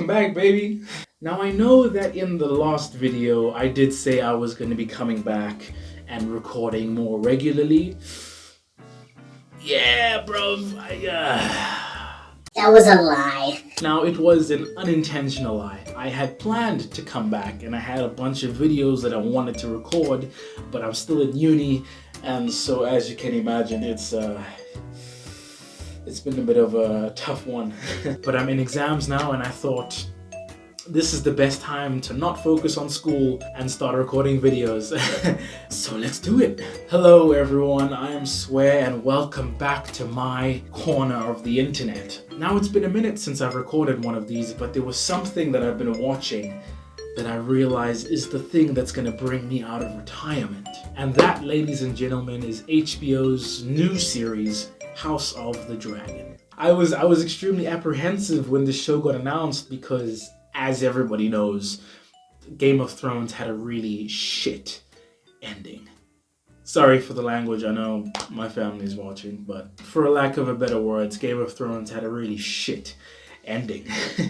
back, baby. Now I know that in the last video I did say I was going to be coming back and recording more regularly. Yeah, bro. That was a lie. Now it was an unintentional lie. I had planned to come back and I had a bunch of videos that I wanted to record, but I'm still in uni, and so as you can imagine, it's been a bit of a tough one. But I'm in exams now and I thought this is the best time to not focus on school and start recording videos. So let's do it. Hello everyone, I am Swear and welcome back to my corner of the internet. Now it's been a minute since I've recorded one of these, but there was something that I've been watching that I realize is the thing that's gonna bring me out of retirement. And that, ladies and gentlemen, is HBO's new series, House of the Dragon. I was extremely apprehensive when the show got announced because, as everybody knows, Game of Thrones had a really shit ending. Sorry for the language, I know my family's watching, but for a lack of a better words, Game of Thrones had a really shit ending.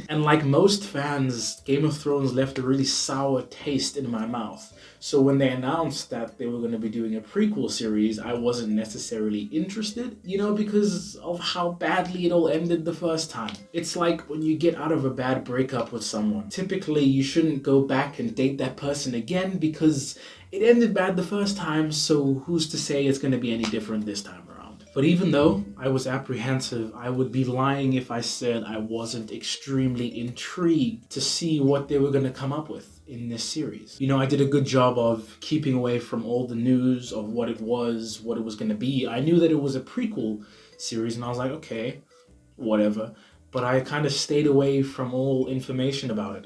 And like most fans, Game of Thrones left a really sour taste in my mouth. So when they announced that they were going to be doing a prequel series, I wasn't necessarily interested, because of how badly it all ended the first time. It's like when you get out of a bad breakup with someone. Typically, you shouldn't go back and date that person again because it ended bad the first time, so who's to say it's going to be any different this time around? But even though I was apprehensive, I would be lying if I said I wasn't extremely intrigued to see what they were going to come up with in this series. I did a good job of keeping away from all the news of what it was going to be. I knew that it was a prequel series and I was like, okay, whatever. But I kind of stayed away from all information about it.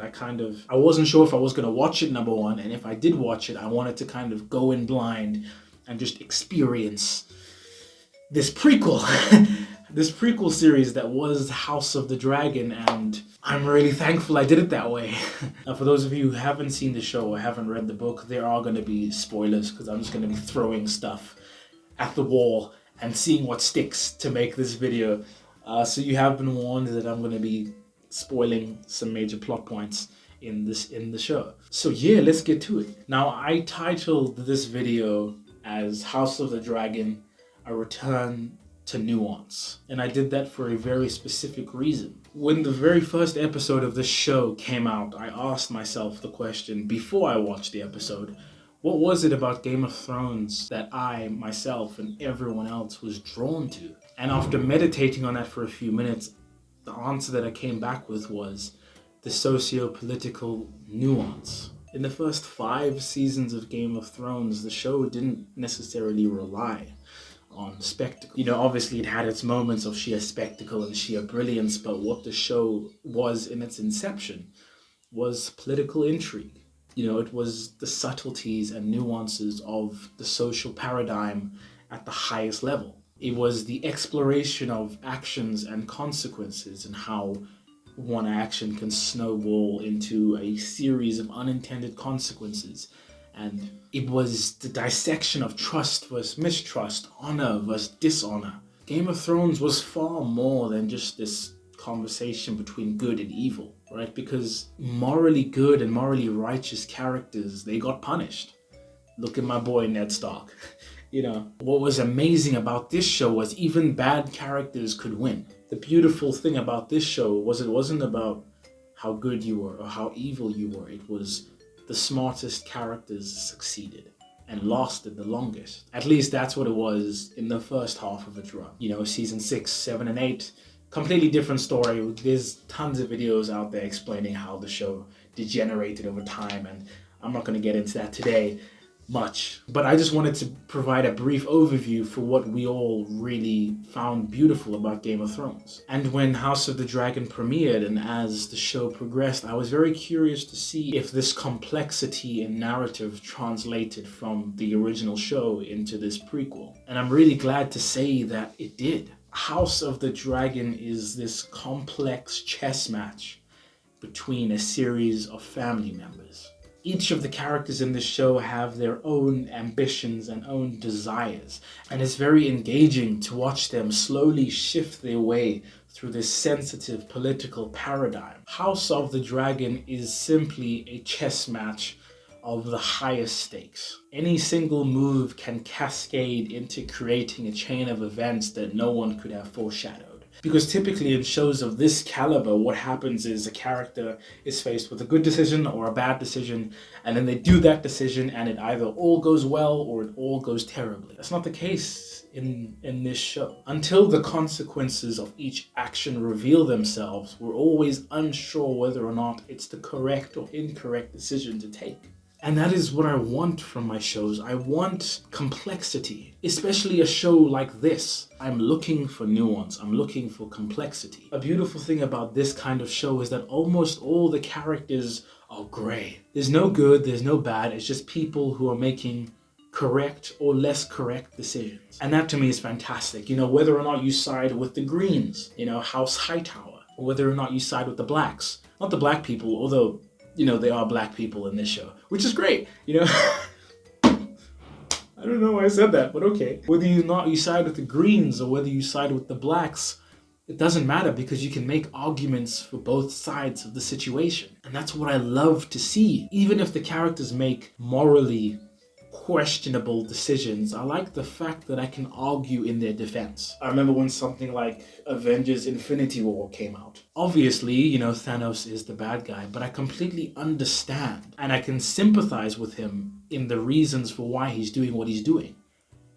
I wasn't sure if I was going to watch it, number one, and if I did watch it, I wanted to kind of go in blind and just experience this prequel. This prequel series that was House of the Dragon, and I'm really thankful I did it that way. Now, for those of you who haven't seen the show or haven't read the book, there are going to be spoilers because I'm just going to be throwing stuff at the wall and seeing what sticks to make this video. So you have been warned that I'm going to be spoiling some major plot points in the show. So yeah, let's get to it. Now, I titled this video as House of the Dragon, A Return to Nuance. And I did that for a very specific reason. When the very first episode of this show came out, I asked myself the question before I watched the episode, what was it about Game of Thrones that I, myself, and everyone else was drawn to? And after meditating on that for a few minutes, the answer that I came back with was the socio-political nuance. In the first 5 seasons of Game of Thrones, the show didn't necessarily rely on spectacle. Obviously it had its moments of sheer spectacle and sheer brilliance, but what the show was in its inception was political intrigue. It was the subtleties and nuances of the social paradigm at the highest level. It was the exploration of actions and consequences and how one action can snowball into a series of unintended consequences. And it was the dissection of trust versus mistrust, honor versus dishonor. Game of Thrones was far more than just this conversation between good and evil, right? Because morally good and morally righteous characters, they got punished. Look at my boy Ned Stark. What was amazing about this show was even bad characters could win. The beautiful thing about this show was it wasn't about how good you were or how evil you were. It was the smartest characters succeeded and lasted the longest. At least that's what it was in the first half of its run. Season 6, 7, and 8, completely different story. There's tons of videos out there explaining how the show degenerated over time, and I'm not going to get into that today much. But I just wanted to provide a brief overview for what we all really found beautiful about Game of Thrones. And when House of the Dragon premiered and as the show progressed, I was very curious to see if this complexity in narrative translated from the original show into this prequel. And I'm really glad to say that it did. House of the Dragon is this complex chess match between a series of family members. Each of the characters in this show have their own ambitions and own desires, and it's very engaging to watch them slowly shift their way through this sensitive political paradigm. House of the Dragon is simply a chess match of the highest stakes. Any single move can cascade into creating a chain of events that no one could have foreshadowed. Because typically in shows of this caliber, what happens is a character is faced with a good decision or a bad decision, and then they do that decision and it either all goes well or it all goes terribly. That's not the case in this show. Until the consequences of each action reveal themselves, we're always unsure whether or not it's the correct or incorrect decision to take. And that is what I want from my shows. I want complexity, especially a show like this. I'm looking for nuance. I'm looking for complexity. A beautiful thing about this kind of show is that almost all the characters are gray. There's no good, there's no bad. It's just people who are making correct or less correct decisions. And that to me is fantastic. You know, whether or not you side with the Greens, you know, House Hightower, or whether or not you side with the Blacks. Not the black people, although, you know, there are black people in this show, which is great, you know. I don't know why I said that, but okay. Whether you side with the Greens or whether you side with the Blacks, it doesn't matter because you can make arguments for both sides of the situation. And that's what I love to see. Even if the characters make morally questionable decisions, I like the fact that I can argue in their defense. I remember when something like Avengers Infinity War came out. Obviously, you know, Thanos is the bad guy, but I completely understand and I can sympathize with him in the reasons for why he's doing what he's doing.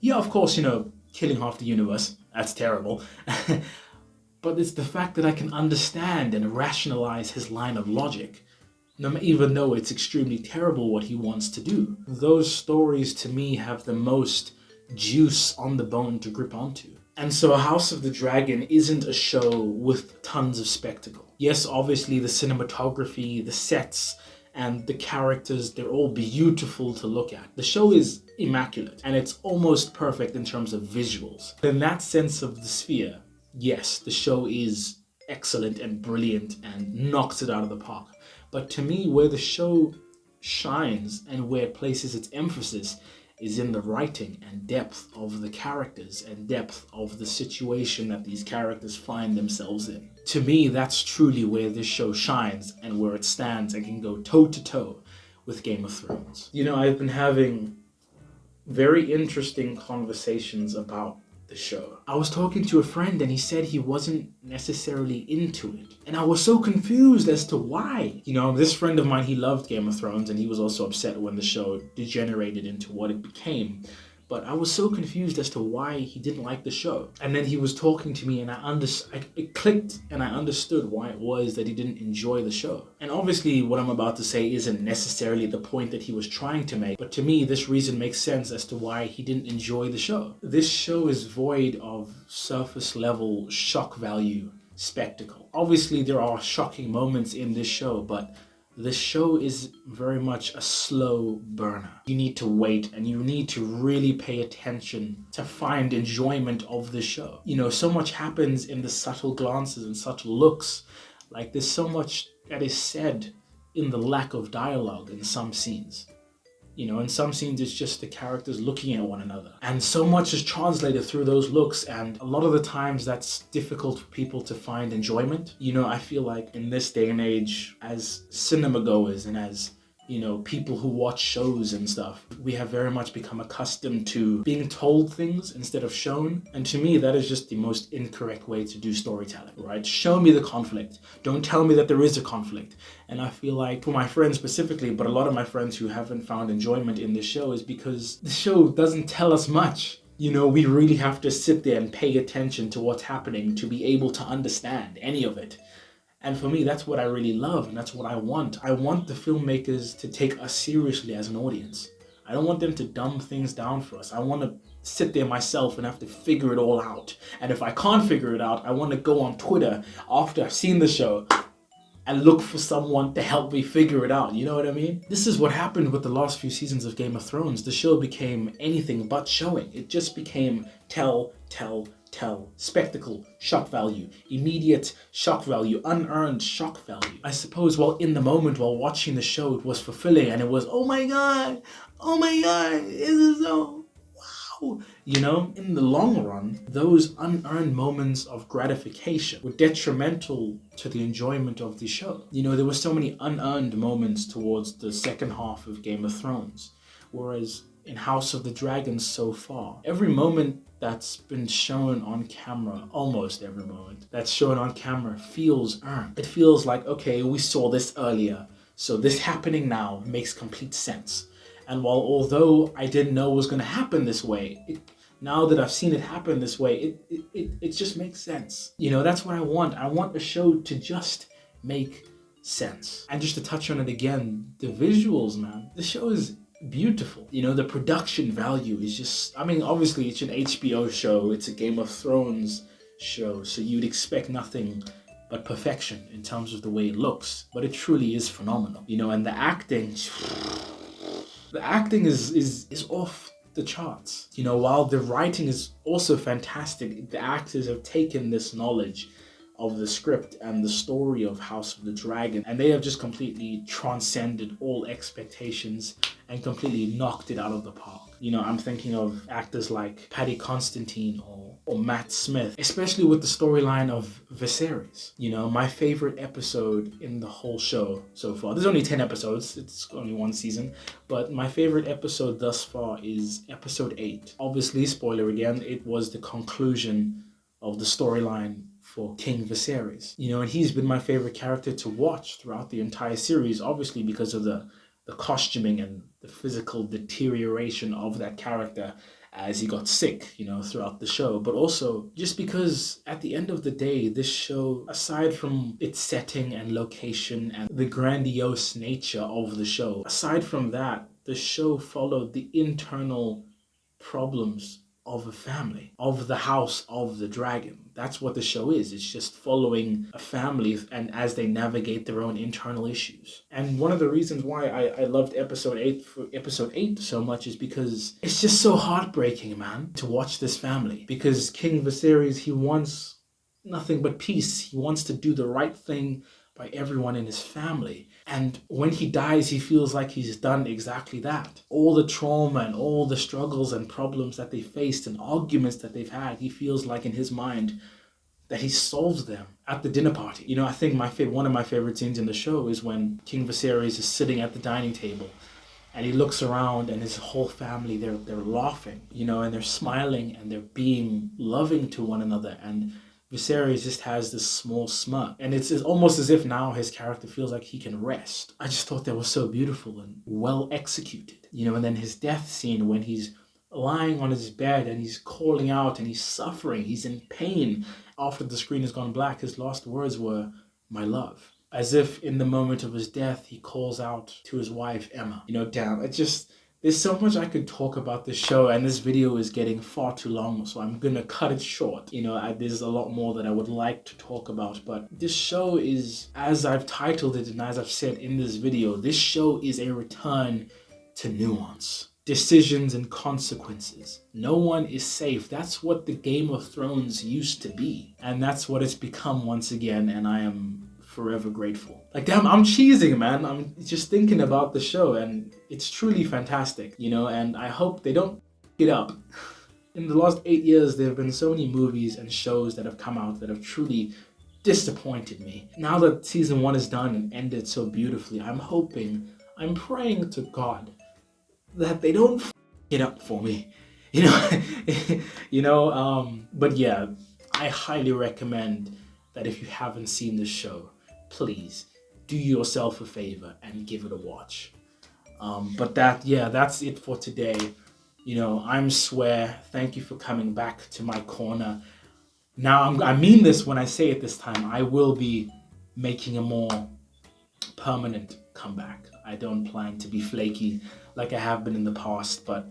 Yeah, of course, you know, killing half the universe, that's terrible. But it's the fact that I can understand and rationalize his line of logic, even though it's extremely terrible what he wants to do. Those stories to me have the most juice on the bone to grip onto. And so House of the Dragon isn't a show with tons of spectacle. Yes, obviously the cinematography, the sets, and the characters, they're all beautiful to look at. The show is immaculate, and it's almost perfect in terms of visuals. In that sense of the sphere, yes, the show is excellent and brilliant and knocks it out of the park. But to me, where the show shines and where it places its emphasis is in the writing and depth of the characters and depth of the situation that these characters find themselves in. To me, that's truly where this show shines and where it stands and can go toe to toe with Game of Thrones. You know, I've been having very interesting conversations about the show. I was talking to a friend and he said he wasn't necessarily into it. And I was so confused as to why. You know, this friend of mine, he loved Game of Thrones and he was also upset when the show degenerated into what it became. But I was so confused as to why he didn't like the show. And then he was talking to me and it clicked and I understood why it was that he didn't enjoy the show. And obviously what I'm about to say isn't necessarily the point that he was trying to make, but to me this reason makes sense as to why he didn't enjoy the show. This show is void of surface level shock value spectacle. Obviously there are shocking moments in this show, but the show is very much a slow burner. You need to wait and you need to really pay attention to find enjoyment of the show. You know, so much happens in the subtle glances and subtle looks. Like there's so much that is said in the lack of dialogue in some scenes. You know, in some scenes it's just the characters looking at one another. And so much is translated through those looks, and a lot of the times that's difficult for people to find enjoyment. You know, I feel like in this day and age, as cinema goers and as, you know, people who watch shows and stuff, we have very much become accustomed to being told things instead of shown. And to me, that is just the most incorrect way to do storytelling, right? Show me the conflict. Don't tell me that there is a conflict. And I feel like, for my friends specifically, but a lot of my friends who haven't found enjoyment in this show is because the show doesn't tell us much. You know, we really have to sit there and pay attention to what's happening to be able to understand any of it. And for me, that's what I really love, and that's what I want. I want the filmmakers to take us seriously as an audience. I don't want them to dumb things down for us. I want to sit there myself and have to figure it all out. And if I can't figure it out, I want to go on Twitter after I've seen the show and look for someone to help me figure it out. You know what I mean? This is what happened with the last few seasons of Game of Thrones. The show became anything but showing. It just became tell, tell, tell. Spectacle, shock value. Immediate shock value. Unearned shock value. I suppose while in the moment, while watching the show, it was fulfilling and it was, oh my god, this is so wow. You know, in the long run, those unearned moments of gratification were detrimental to the enjoyment of the show. You know, there were so many unearned moments towards the second half of Game of Thrones. Whereas in House of the Dragon so far, every moment that's been shown on camera, almost every moment that's shown on camera feels earned. It feels like, okay, we saw this earlier, so this happening now makes complete sense. And although I didn't know it was going to happen this way, now that I've seen it happen this way, it just makes sense. You know, that's what I want. I want a show to just make sense. And just to touch on it again, the visuals, man, the show is beautiful. You know, the production value is just, I mean, obviously it's an HBO show, it's a Game of Thrones show, so you'd expect nothing but perfection in terms of the way it looks, but it truly is phenomenal. You know, and the acting is off the charts. You know, while the writing is also fantastic, the actors have taken this knowledge of the script and the story of House of the Dragon, and they have just completely transcended all expectations and completely knocked it out of the park. You know, I'm thinking of actors like Paddy Constantine or Matt Smith, especially with the storyline of Viserys. You know, my favorite episode in the whole show so far, there's only 10 episodes, it's only one season, but my favorite episode thus far is episode 8. Obviously, spoiler again, it was the conclusion of the storyline for King Viserys. You know, and he's been my favorite character to watch throughout the entire series, obviously because of the costuming and the physical deterioration of that character as he got sick, you know, throughout the show. But also just because at the end of the day, this show, aside from its setting and location and the grandiose nature of the show, aside from that, the show followed the internal problems of a family, of the House of the Dragon. That's what the show is. It's just following a family and as they navigate their own internal issues. And one of the reasons why I loved episode 8 so much is because it's just so heartbreaking, man, to watch this family. Because King Viserys, he wants nothing but peace. He wants to do the right thing by everyone in his family. And when he dies, he feels like he's done exactly that. All the trauma and all the struggles and problems that they faced and arguments that they've had, he feels like in his mind that he solves them at the dinner party. You know, I think one of my favorite scenes in the show is when King Viserys is sitting at the dining table and he looks around and his whole family, they're laughing, you know, and they're smiling and they're being loving to one another. And Viserys just has this small smirk, and it's almost as if now his character feels like he can rest. I just thought that was so beautiful and well executed, you know. And then his death scene when he's lying on his bed and he's calling out and he's suffering, he's in pain. After the screen has gone black, his last words were, "My love." As if in the moment of his death, he calls out to his wife, Emma. You know, damn, there's so much I could talk about this show, and this video is getting far too long, so I'm gonna cut it short. You know, there's a lot more that I would like to talk about, but this show is, as I've titled it and as I've said in this video, this show is a return to nuance. Decisions and consequences. No one is safe. That's what the Game of Thrones used to be, and that's what it's become once again, and I am forever grateful. Like, damn, I'm cheesing, man. I'm just thinking about the show, and it's truly fantastic, you know, and I hope they don't get up. In the last 8 years, there have been so many movies and shows that have come out that have truly disappointed me. Now that season 1 is done and ended so beautifully, I'm praying to God that they don't get up for me, you know, but yeah, I highly recommend that if you haven't seen this show, please do yourself a favor and give it a watch. But that's it for today. You know, I'm Swear. Thank you for coming back to my corner. Now, I mean this when I say it this time. I will be making a more permanent comeback. I don't plan to be flaky like I have been in the past, but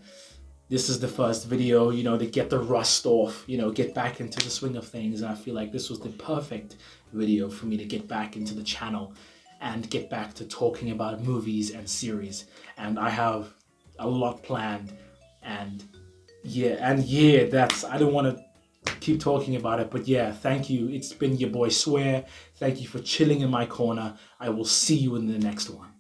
this is the first video, you know, to get the rust off, you know, get back into the swing of things. And I feel like this was the perfect video for me to get back into the channel and get back to talking about movies and series. And I have a lot planned, and I don't want to keep talking about it. But yeah, thank you. It's been your boy Swear. Thank you for chilling in my corner. I will see you in the next one.